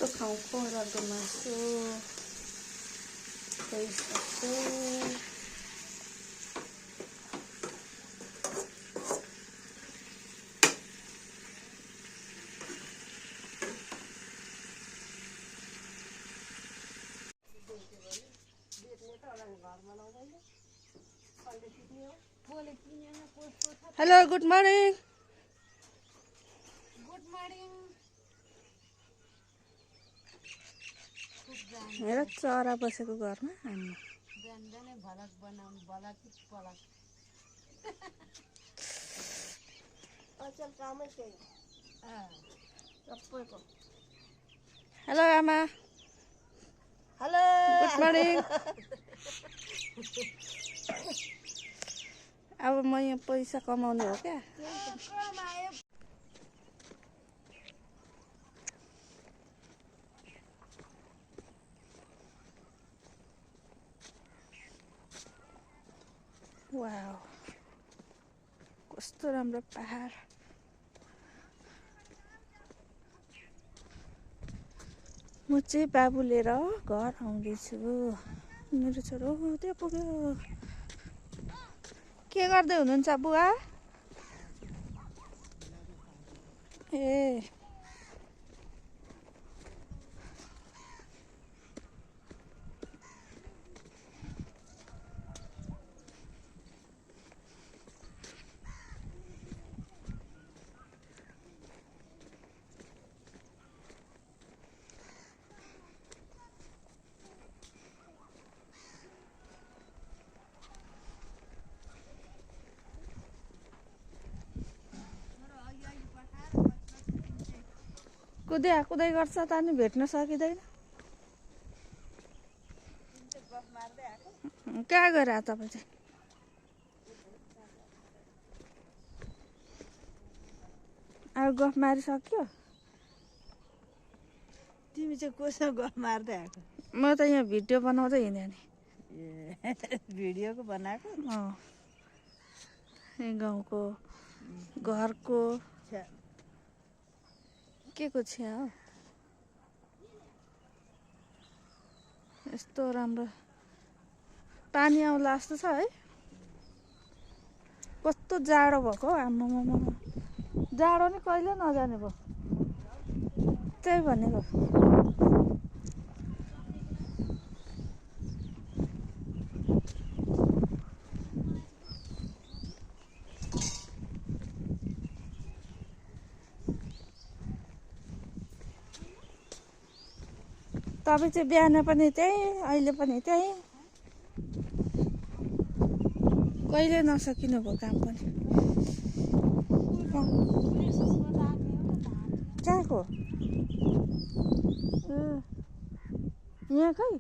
कस्तो खाउँ कोराको मासु पैसाको हेलो गुड मर्निङ हेर चरा बसेको घरमा हामी हेलो आमा हेलो गुड मर्निङ अब म यहाँ पैसा कमाउने हो क्या वाउ कस्तो राम्रो पहाड म चाहिँ बाबु लिएर घर आउँदैछु मेरो छोरो त्यहाँ पुग्यो के गर्दै हुनुहुन्छ बुवा ए कुदै गर्छ त अनि भेट्न सकिँदैन कहाँ गएर तपाईँ चाहिँ अब गफ मारिसक्यो तिमी चाहिँ कोसँग गफ मार्दै आएको म त यहाँ भिडियो बनाउँदै हिँडेँ नि ए भिडियोको बनाएको गाउँको घरको छ्या के को छ्या हो यस्तो राम्रो पानी आउला जस्तो छ है कस्तो जाडो भएको आम्मामा जाडो नि कहिले नजाने भयो त्यही भनेको तपाईँ चाहिँ बिहान पनि त्यही अहिले पनि त्यही कहिले नसकिनु भयो काम पनि कहाँको यहाँ खै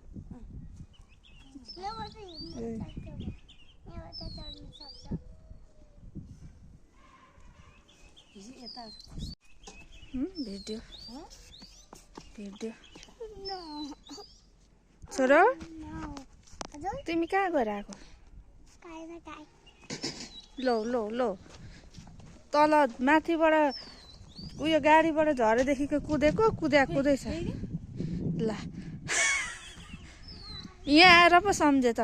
भिडियो भिडियो छोरो तिमी कहाँ गएर आएको लो तल माथिबाट उयो गाडीबाट झरेदेखिको कुदैछ ल यहाँ आएर पो सम्झे त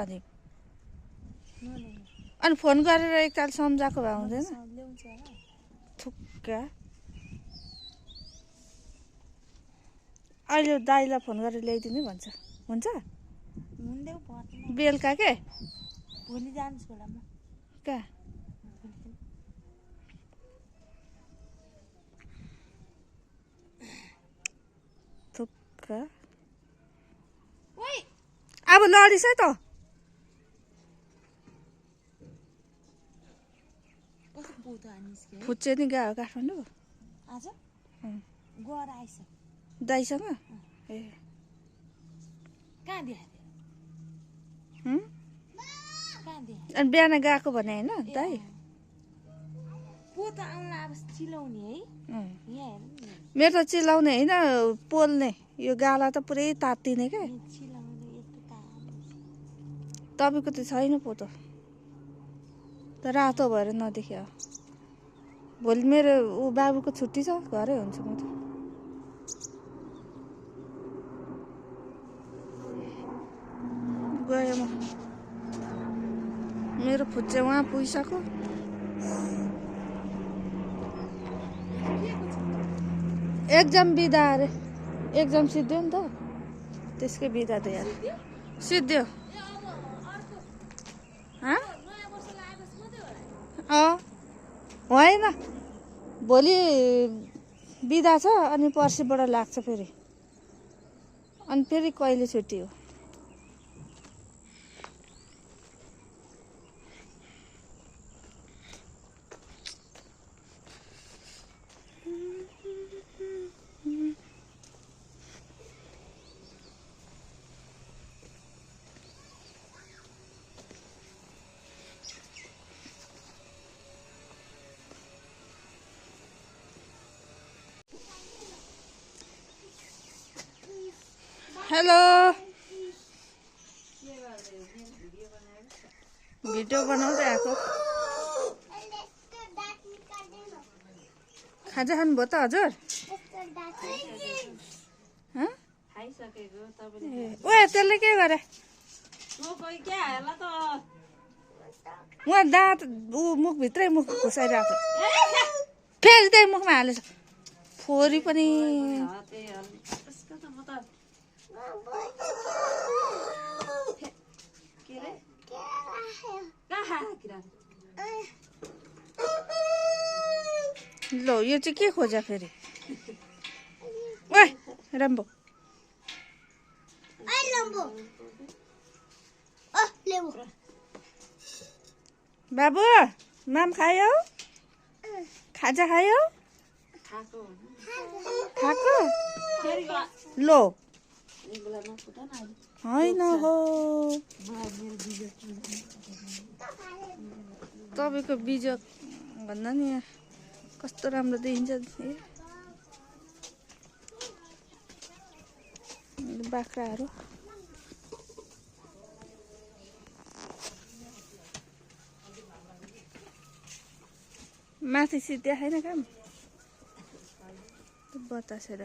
अनि फोन गरेर एकताल सम्झाएको भए हुँदैन थुक्का अहिले दाइलाई फोन गरेर ल्याइदिनु भन्छ हुन्छ बेलुका के भोलि जान्छु होला म कहाँ थुक्का अब लडिस है त फुच्चे नि गयो काठमाडौँ आज गएर आइस दाइसँग ए कहाँ दिए अनि बिहान गएको भने होइन दाइ पोत आउला अब चिलाउने है यहाँ मेरो त चिलाउने होइन पोल्ने यो गाला त पुरै तात्तिने क्या चिलाउने यस्तो तपाईँको त छैन पोतो त रातो भएर नदेखियो भोलि मेरो ऊ बाबुको छुट्टी छ घरै हुन्छु म त चाहिँ उहाँ पुगिसक्यो। एक्जाम बिदा अरे एक्जाम सिद्धियो नि त त्यसकै बिदा दियो अरे सिद्धियो होइन भोलि बिदा छ अनि पर्सिबाट लाग्छ फेरि अनि फेरि कहिले छुट्टी हो। हेलो भिडियो बनाउँदै आएको। खाजा खानुभयो त हजुर? ओ त्यसले के गरे? उहाँ दाँत मुखभित्रै मुख घुसाइरहेको फेरि त्यही मुखमा हालेछ फोरी पनि। लो यो चाहिँ के खोज्या फेरि? ओए रम्बो बाबु माम खायो? खाजा खायो? खाएको लो होइन हो तपाईँको बिजोग भन्दा नि कस्तो राम्रो देखिन्छ बाख्राहरू। माथि सिद्धिया छैन काम बतासेर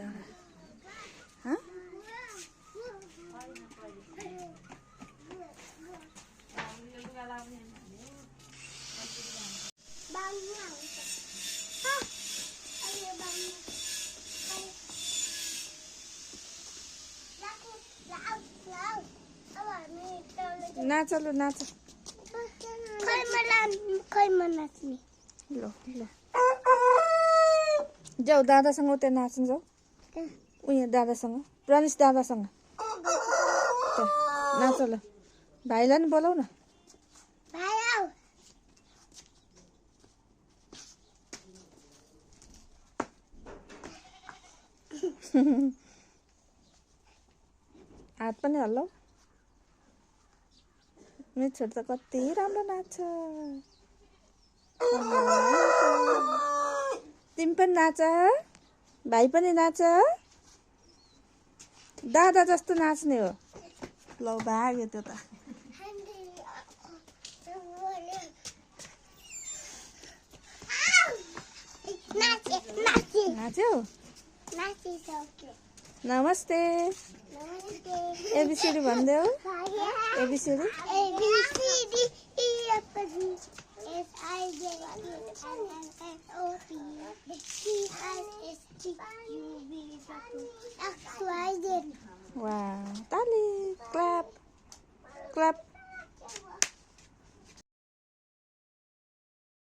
नाच लो नाच लो लो जाऊ दादासँग उता नाच्नु जाऊ उयो दादासँग प्रनिस दादासँग नाच ल भाइलाई नि बोलाऊ न। हात पनि हल्लाऊ मेरो छोरी त कति राम्रो नाच्छ। तिमी पनि नाच भाइ पनि नाच दादा जस्तो नाच्ने हो। ल भाग्यो त्यो त नाच्यो। नमस्ते एबिसिडी भन्देऊ एबिसिडी वाह ताली क्ल्याप क्ल्याप